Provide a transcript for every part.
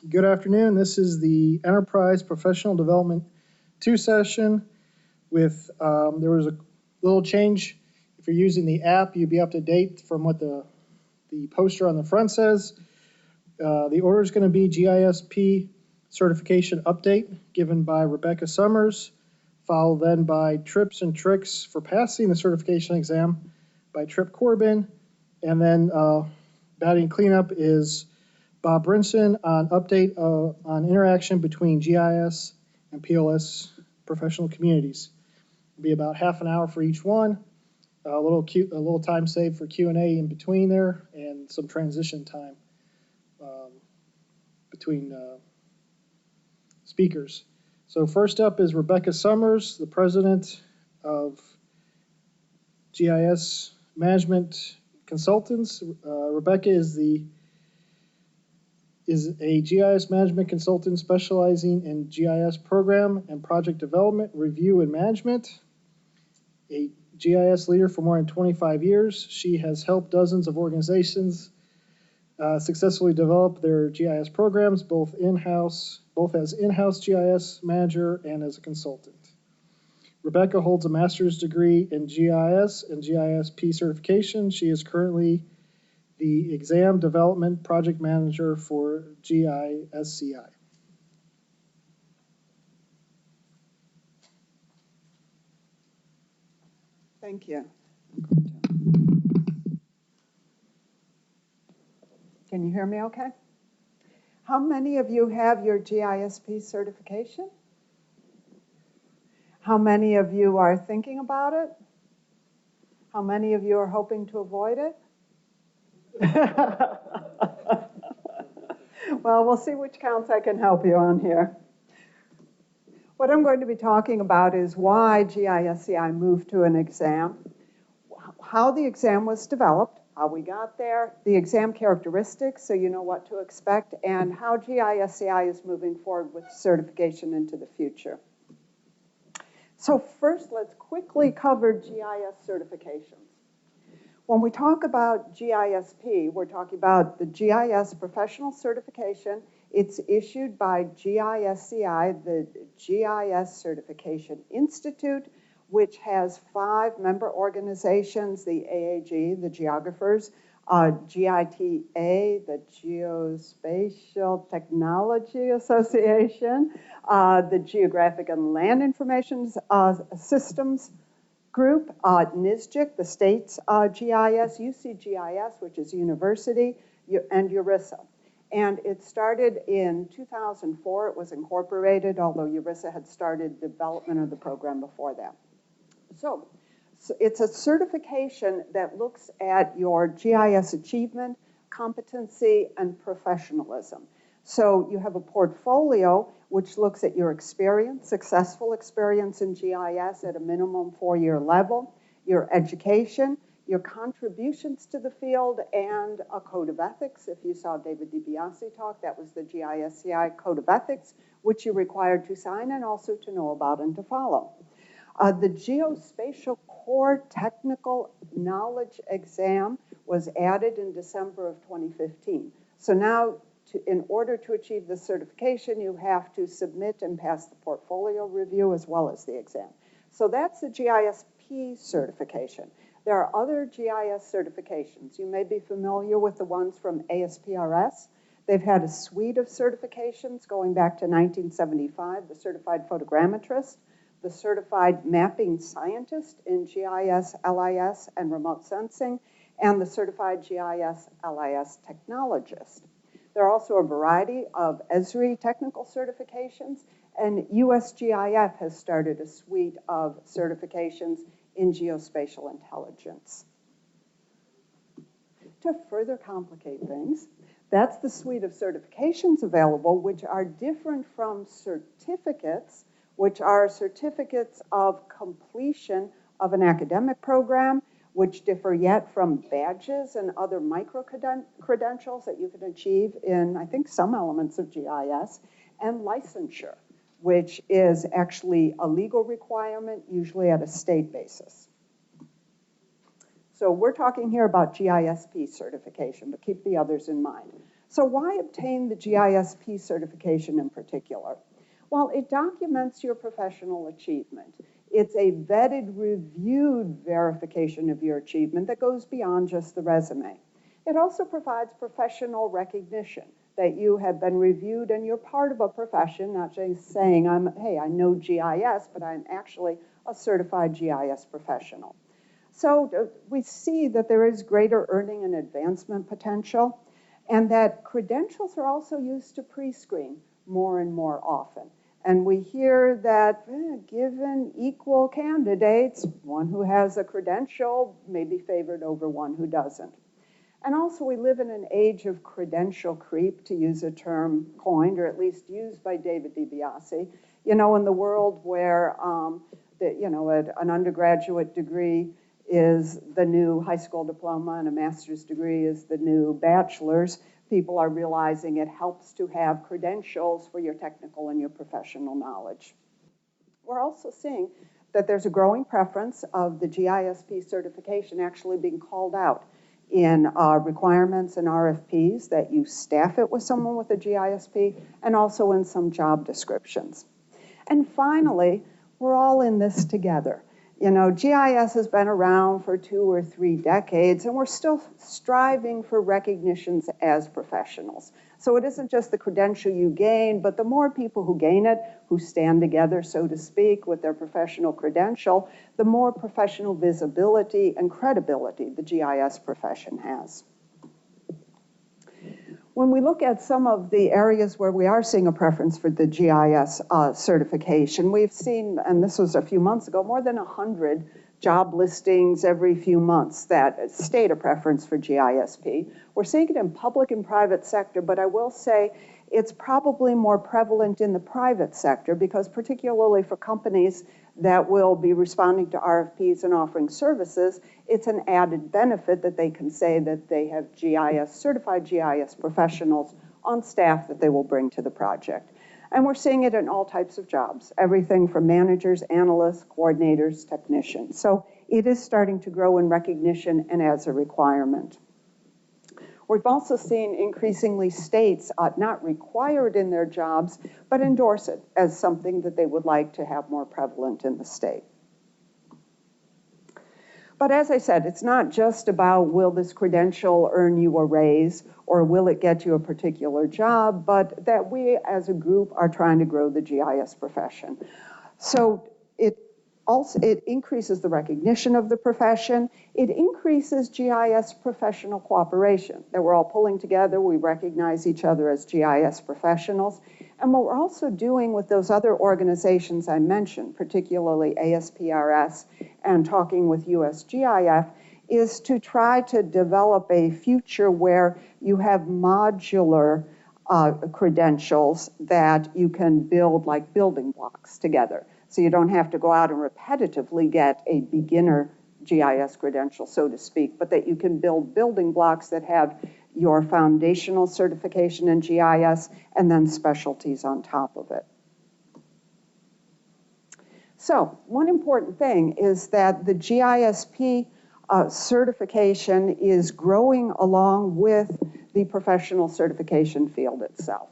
Good afternoon. This is the Enterprise Professional Development 2 session with, there was a little change. If you're using the app, you'd be up to date from what the poster on the front says. The order is going to be GISP certification update given by Rebecca Summers, followed then by tips and tricks for passing the certification exam by Trip Corbin, and then batting cleanup is Bob Brinson on update on interaction between GIS and PLS professional communities. It'll be about half an hour for each one. A little time saved for Q&A in between there, and some transition time between speakers. So first up is Rebecca Summers, the president of GIS Management Consultants. Rebecca is a GIS management consultant specializing in GIS program and project development, review, and management. A GIS leader for more than 25 years. She has helped dozens of organizations successfully develop their GIS programs, both as in-house GIS manager and as a consultant. Rebecca holds a master's degree in GIS and GISP certification. She is currently the exam development project manager for GISCI. Thank you. Can you hear me okay? How many of you have your GISP certification? How many of you are thinking about it? How many of you are hoping to avoid it? Well, we'll see which counts I can help you on here. What I'm going to be talking about is why GISCI moved to an exam, how the exam was developed, how we got there, the exam characteristics so you know what to expect, and how GISCI is moving forward with certification into the future. So first, let's quickly cover GIS certifications. When we talk about GISP, we're talking about the GIS Professional Certification. It's issued by GISCI, the GIS Certification Institute, which has 5 member organizations, the AAG, the geographers, GITA, the Geospatial Technology Association, the Geographic and Land Information Systems Group, NISGIC, the state's GIS, UCGIS, which is university, and ERISA. And it started in 2004. It was incorporated, although ERISA had started development of the program before that. So it's a certification that looks at your GIS achievement, competency, and professionalism. So you have a portfolio which looks at your experience, successful experience in GIS at a minimum 4-year level, your education, your contributions to the field, and a code of ethics. If you saw David DiBiase talk, that was the GISCI Code of Ethics, which you're required to sign and also to know about and to follow. The Geospatial Core Technical Knowledge Exam was added in December of 2015. So now, in order to achieve the certification, you have to submit and pass the portfolio review as well as the exam. So that's the GISP certification. There are other GIS certifications. You may be familiar with the ones from ASPRS. They've had a suite of certifications going back to 1975, the Certified Photogrammetrist, the Certified Mapping Scientist in GIS, LIS, and Remote Sensing, and the Certified GIS, LIS Technologist. There are also a variety of ESRI technical certifications, and USGIF has started a suite of certifications in geospatial intelligence. To further complicate things, that's the suite of certifications available, which are different from certificates, which are certificates of completion of an academic program, which differ yet from badges and other micro-credentials that you can achieve in, I think, some elements of GIS, and licensure, which is actually a legal requirement, usually at a state basis. So we're talking here about GISP certification, but keep the others in mind. So why obtain the GISP certification in particular? Well, it documents your professional achievement. It's a vetted, reviewed verification of your achievement that goes beyond just the resume. It also provides professional recognition that you have been reviewed and you're part of a profession, not just saying, hey, I know GIS, but I'm actually a certified GIS professional. So we see that there is greater earning and advancement potential, and that credentials are also used to pre-screen more and more often. And we hear that given equal candidates, one who has a credential may be favored over one who doesn't. And also we live in an age of credential creep, to use a term coined, or at least used by David DiBiase. You know, in the world where an undergraduate degree is the new high school diploma and a master's degree is the new bachelor's, people are realizing it helps to have credentials for your technical and your professional knowledge. We're also seeing that there's a growing preference of the GISP certification actually being called out in requirements and RFPs, that you staff it with someone with a GISP, and also in some job descriptions. And finally, we're all in this together. You know, GIS has been around for 2 or 3 decades, and we're still striving for recognitions as professionals. So it isn't just the credential you gain, but the more people who gain it, who stand together, so to speak, with their professional credential, the more professional visibility and credibility the GIS profession has. When we look at some of the areas where we are seeing a preference for the GIS certification, we've seen, and this was a few months ago, more than 100 job listings every few months that state a preference for GISP. We're seeing it in public and private sector, but I will say it's probably more prevalent in the private sector, because particularly for companies that will be responding to RFPs and offering services, it's an added benefit that they can say that they have GIS, certified GIS professionals on staff that they will bring to the project. And we're seeing it in all types of jobs, everything from managers, analysts, coordinators, technicians. So it is starting to grow in recognition and as a requirement. We've also seen increasingly states not require it in their jobs, but endorse it as something that they would like to have more prevalent in the state. But as I said, it's not just about will this credential earn you a raise or will it get you a particular job, but that we as a group are trying to grow the GIS profession. So it increases the recognition of the profession. It increases GIS professional cooperation, that we're all pulling together. We recognize each other as GIS professionals. And what we're also doing with those other organizations I mentioned, particularly ASPRS and talking with USGIF, is to try to develop a future where you have modular credentials that you can build like building blocks together. So you don't have to go out and repetitively get a beginner GIS credential, so to speak, but that you can build building blocks that have your foundational certification in GIS and then specialties on top of it. So one important thing is that the GISP certification is growing along with the professional certification field itself.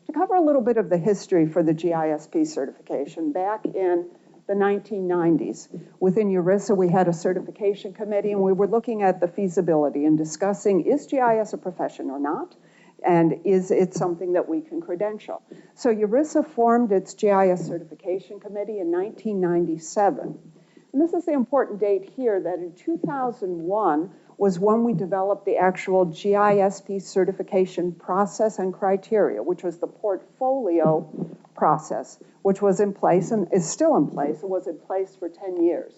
To cover a little bit of the history for the GISP certification, back in the 1990s, within URISA, we had a certification committee, and we were looking at the feasibility and discussing, is GIS a profession or not? And is it something that we can credential? So URISA formed its GIS certification committee in 1997. And this is the important date here, that in 2001 was when we developed the actual GISP certification process and criteria, which was the portfolio process, which was in place and is still in place. It was in place for 10 years.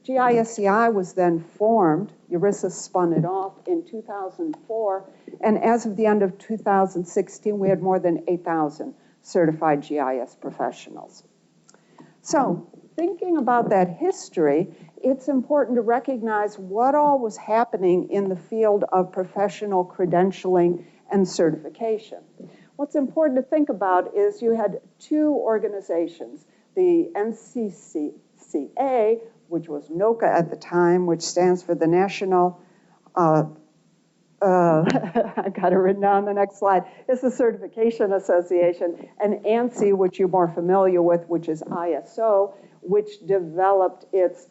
GISCI was then formed. URISA spun it off in 2004. And as of the end of 2016, we had more than 8,000 certified GIS professionals. So thinking about that history, it's important to recognize what all was happening in the field of professional credentialing and certification. What's important to think about is you had 2 organizations, the NCCA, which was NOCA at the time, which stands for the National I've got it written down on the next slide, is the Certification Association, and ANSI, which you're more familiar with, which is ISO, which developed its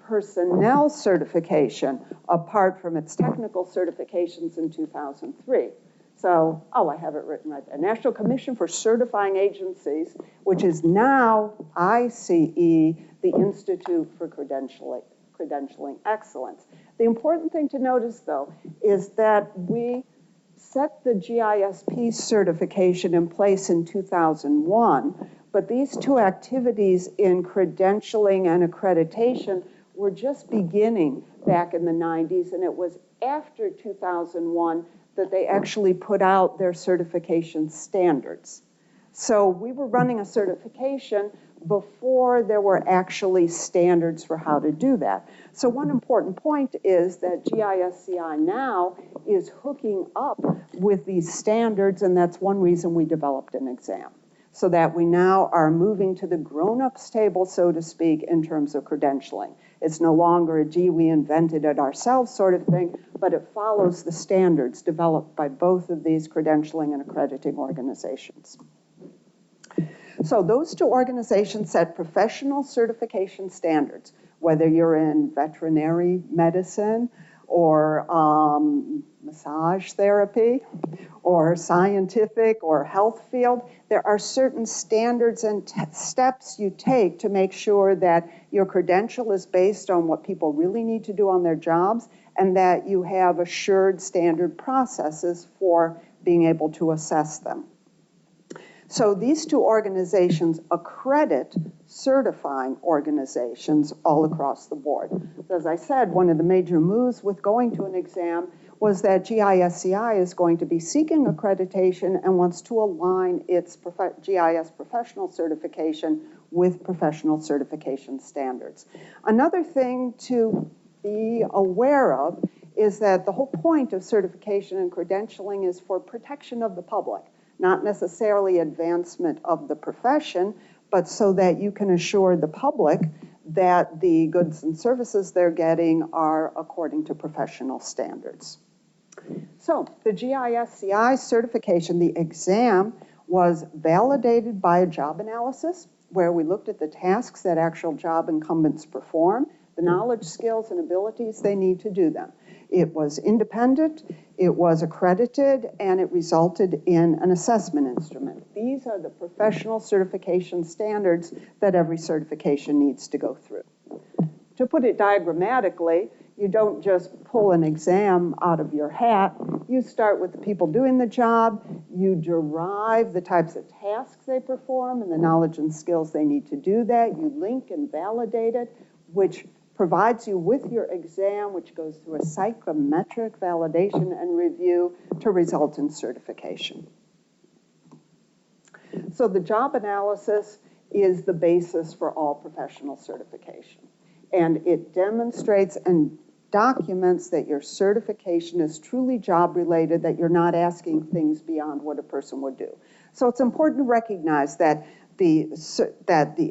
personnel certification apart from its technical certifications in 2003. So, I have it written right there. National Commission for Certifying Agencies, which is now ICE, the Institute for Credentialing Excellence. The important thing to notice, though, is that we set the GISP certification in place in 2001, but these two activities in credentialing and accreditation were just beginning back in the 90s, and it was after 2001 that they actually put out their certification standards. So we were running a certification before there were actually standards for how to do that. So one important point is that GISCI now is hooking up with these standards, and that's one reason we developed an exam, so that we now are moving to the grown-ups table, so to speak, in terms of credentialing. It's no longer a, gee, we invented it ourselves sort of thing, but it follows the standards developed by both of these credentialing and accrediting organizations. So those two organizations set professional certification standards, whether you're in veterinary medicine or massage therapy or scientific or health field. There are certain standards and steps you take to make sure that your credential is based on what people really need to do on their jobs, and that you have assured standard processes for being able to assess them. So these two organizations accredit certifying organizations all across the board. As I said, one of the major moves with going to an exam was that GISCI is going to be seeking accreditation and wants to align its GIS professional certification with professional certification standards. Another thing to be aware of is that the whole point of certification and credentialing is for protection of the public, not necessarily advancement of the profession, but so that you can assure the public that the goods and services they're getting are according to professional standards. So the GISCI certification, the exam, was validated by a job analysis where we looked at the tasks that actual job incumbents perform, the knowledge, skills, and abilities they need to do them. It was independent, it was accredited, and it resulted in an assessment instrument. These are the professional certification standards that every certification needs to go through. To put it diagrammatically, you don't just pull an exam out of your hat. You start with the people doing the job, you derive the types of tasks they perform and the knowledge and skills they need to do that, you link and validate it, which provides you with your exam, which goes through a psychometric validation and review to result in certification. So the job analysis is the basis for all professional certification. And it demonstrates and documents that your certification is truly job related, that you're not asking things beyond what a person would do. So it's important to recognize that the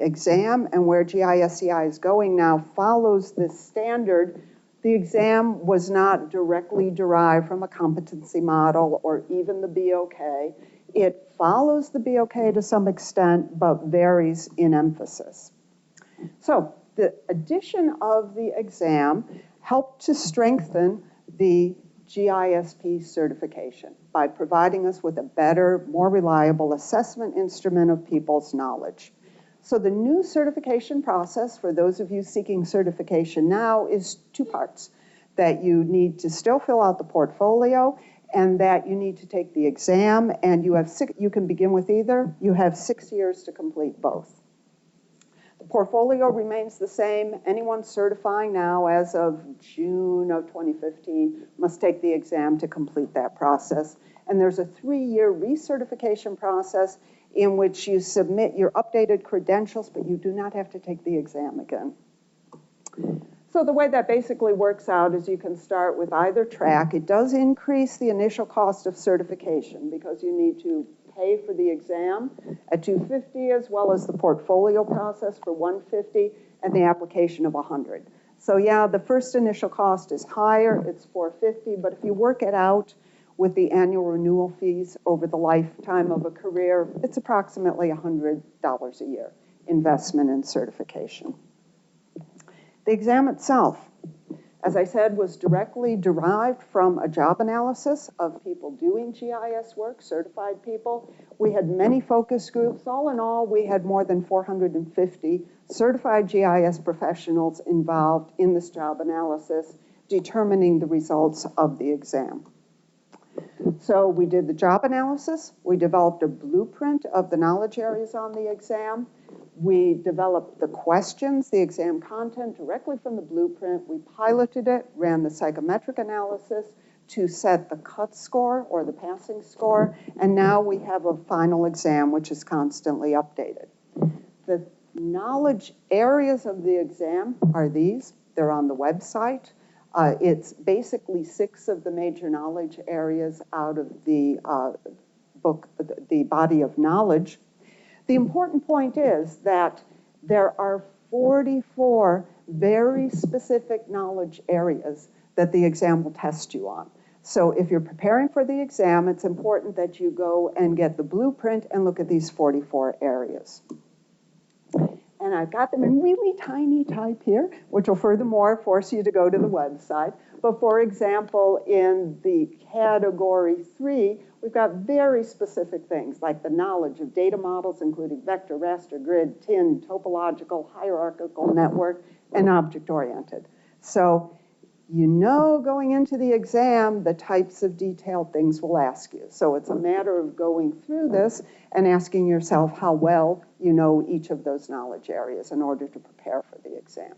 exam and where GISCI is going now follows this standard. The exam was not directly derived from a competency model or even the BOK. It follows the BOK to some extent, but varies in emphasis. So the addition of the exam helped to strengthen the GISP certification by providing us with a better, more reliable assessment instrument of people's knowledge. So the new certification process for those of you seeking certification now is two parts: that you need to still fill out the portfolio and that you need to take the exam, and you can begin with either. You have 6 years to complete both. The portfolio remains the same. Anyone certifying now as of June of 2015 must take the exam to complete that process. And there's a 3-year recertification process in which you submit your updated credentials, but you do not have to take the exam again. So the way that basically works out is you can start with either track. It does increase the initial cost of certification because you need to pay for the exam at $250, as well as the portfolio process for $150 and the application of $100. So yeah, the first initial cost is higher, it's $450, but if you work it out with the annual renewal fees over the lifetime of a career, it's approximately $100 a year investment in certification. The exam itself, as I said, was directly derived from a job analysis of people doing GIS work, certified people. We had many focus groups. All in all, we had more than 450 certified GIS professionals involved in this job analysis, determining the results of the exam. So we did the job analysis. We developed a blueprint of the knowledge areas on the exam. We developed the questions, the exam content directly from the blueprint. We piloted it, ran the psychometric analysis to set the cut score or the passing score, and now we have a final exam which is constantly updated. The knowledge areas of the exam are these. They're on the website. It's basically 6 of the major knowledge areas out of the book, the body of knowledge. The important point is that there are 44 very specific knowledge areas that the exam will test you on. So if you're preparing for the exam, it's important that you go and get the blueprint and look at these 44 areas. And I've got them in really tiny type here, which will furthermore force you to go to the website. But for example, in the category 3, we've got very specific things like the knowledge of data models, including vector, raster, grid, TIN, topological, hierarchical network, and object-oriented. So you know going into the exam the types of detailed things we'll ask you. So it's a matter of going through this and asking yourself how well you know each of those knowledge areas in order to prepare for the exam.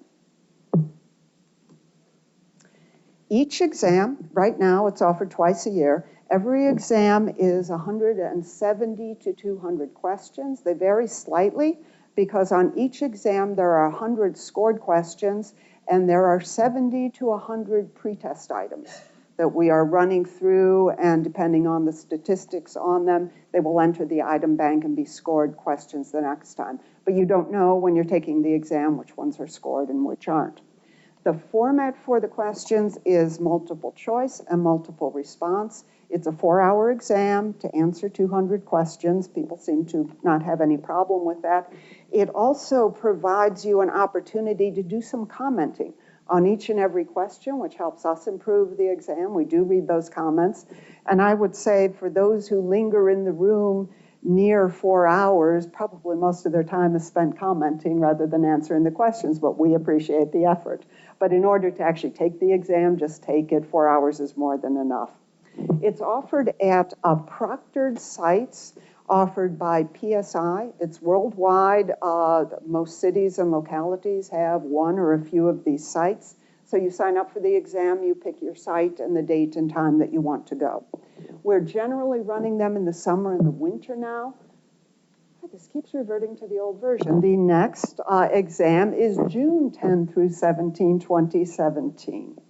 Each exam, right now it's offered twice a year. Every exam is 170 to 200 questions. They vary slightly because on each exam there are 100 scored questions and there are 70 to 100 pretest items that we are running through, and depending on the statistics on them, they will enter the item bank and be scored questions the next time. But you don't know when you're taking the exam which ones are scored and which aren't. The format for the questions is multiple choice and multiple response. It's a 4-hour exam to answer 200 questions. People seem to not have any problem with that. It also provides you an opportunity to do some commenting on each and every question, which helps us improve the exam. We do read those comments. And I would say for those who linger in the room near 4 hours, probably most of their time is spent commenting rather than answering the questions, but we appreciate the effort. But in order to actually take the exam, just take it. 4 hours is more than enough. It's offered at proctored sites offered by PSI. It's worldwide. Most cities and localities have one or a few of these sites. So you sign up for the exam, you pick your site and the date and time that you want to go. We're generally running them in the summer and the winter now. This keeps reverting to the old version. The next exam is June 10 through 17, 2017.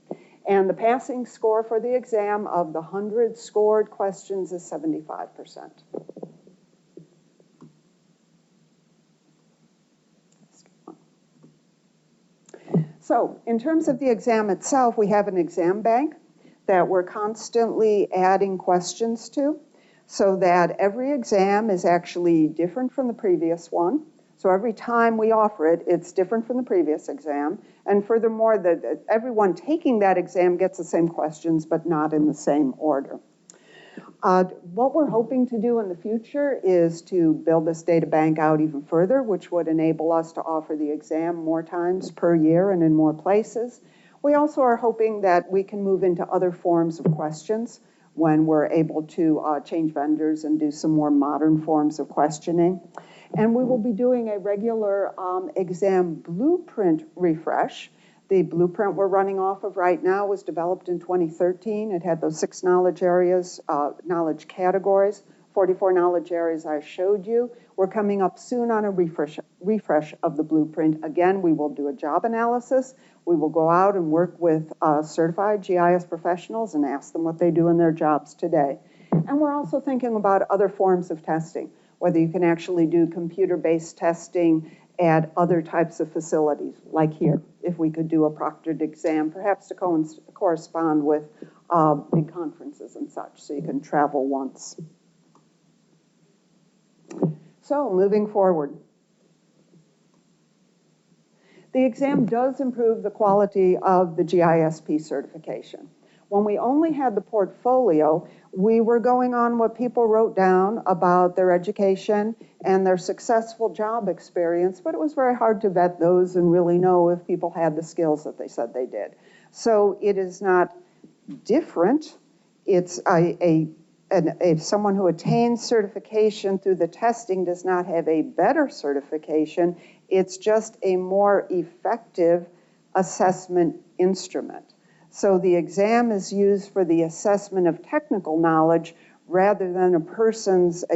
And the passing score for the exam of the 100 scored questions is 75%. So in terms of the exam itself, we have an exam bank that we're constantly adding questions to, so that every exam is actually different from the previous one. So every time we offer it, it's different from the previous exam. And furthermore, everyone taking that exam gets the same questions, but not in the same order. What we're hoping to do in the future is to build this data bank out even further, which would enable us to offer the exam more times per year and in more places. We also are hoping that we can move into other forms of questions when we're able to change vendors and do some more modern forms of questioning. And we will be doing a regular exam blueprint refresh. The blueprint we're running off of right now was developed in 2013. It had those 6 knowledge areas, knowledge categories, 44 knowledge areas I showed you. We're coming up soon on a refresh of the blueprint. Again, we will do a job analysis. We will go out and work with certified GIS professionals and ask them what they do in their jobs today. And we're also thinking about other forms of testing, whether you can actually do computer-based testing at other types of facilities, like here, if we could do a proctored exam, perhaps to correspond with big conferences and such, so you can travel once. So moving forward. The exam does improve the quality of the GISP certification. When we only had the portfolio, we were going on what people wrote down about their education and their successful job experience, but it was very hard to vet those and really know if people had the skills that they said they did. So it is not different. It's if someone who attains certification through the testing does not have a better certification, it's just a more effective assessment instrument. So the exam is used for the assessment of technical knowledge rather than a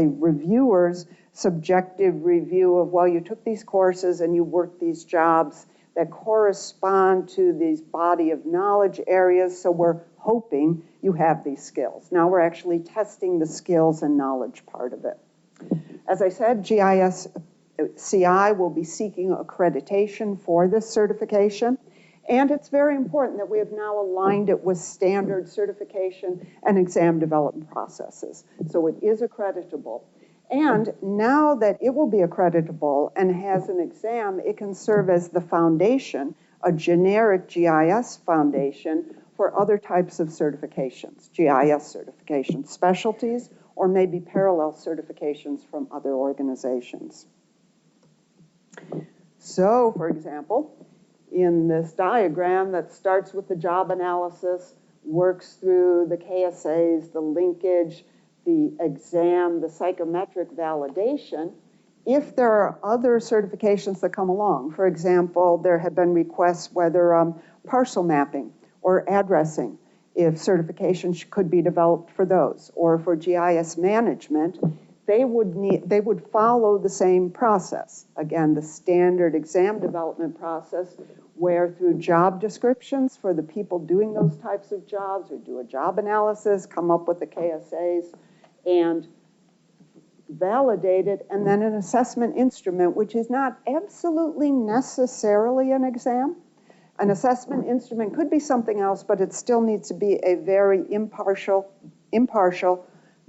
reviewer's subjective review of, well, you took these courses and you worked these jobs that correspond to these body of knowledge areas, so we're hoping you have these skills. Now we're actually testing the skills and knowledge part of it. As I said, GIS-CI will be seeking accreditation for this certification, and it's very important that we have now aligned it with standard certification and exam development processes, so it is accreditable. And now that it will be accreditable and has an exam, it can serve as the foundation, a generic GIS foundation for other types of certifications, GIS certifications, specialties, or maybe parallel certifications from other organizations. So, for example, in this diagram that starts with the job analysis, works through the KSAs, the linkage, the exam, the psychometric validation, if there are other certifications that come along. For example, there have been requests whether parcel mapping or addressing, if certification could be developed for those, or for GIS management, they would follow the same process. Again, the standard exam development process, where through job descriptions for the people doing those types of jobs, we do a job analysis, come up with the KSAs, and validate it, and then an assessment instrument, which is not absolutely necessarily an exam. An assessment instrument could be something else, but it still needs to be a very impartial,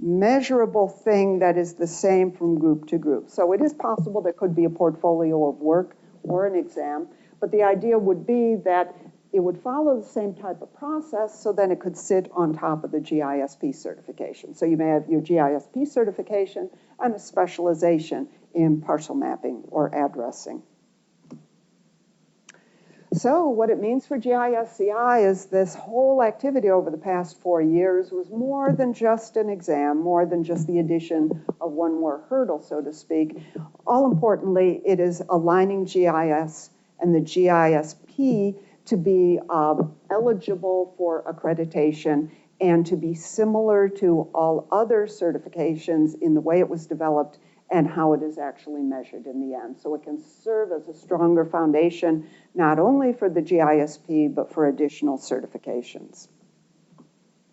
measurable thing that is the same from group to group. So it is possible there could be a portfolio of work or an exam, but the idea would be that it would follow the same type of process, so then it could sit on top of the GISP certification. So you may have your GISP certification and a specialization in parcel mapping or addressing. So what it means for GIS-CI is this whole activity over the past 4 years was more than just an exam, more than just the addition of one more hurdle, so to speak. All importantly, it is aligning GIS and the GISP to be eligible for accreditation and to be similar to all other certifications in the way it was developed and how it is actually measured in the end. So it can serve as a stronger foundation, not only for the GISP, but for additional certifications.